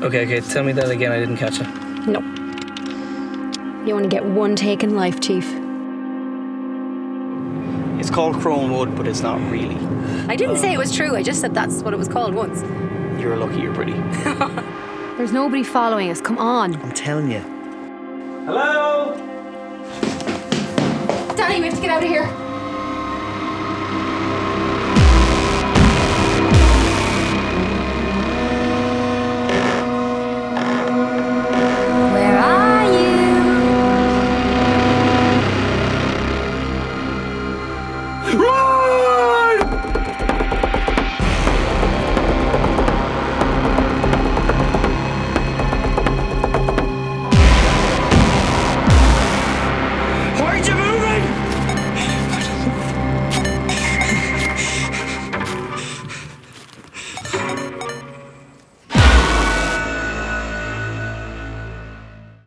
Okay, tell me that again. I didn't catch it. No. You only get one take in life, Chief. It's called Crone Wood, but it's not really. I didn't say it was true. I just said that's what it was called once. You're lucky you're pretty. There's nobody following us. Come on. I'm telling you. Hello? Danny, we have to get out of here.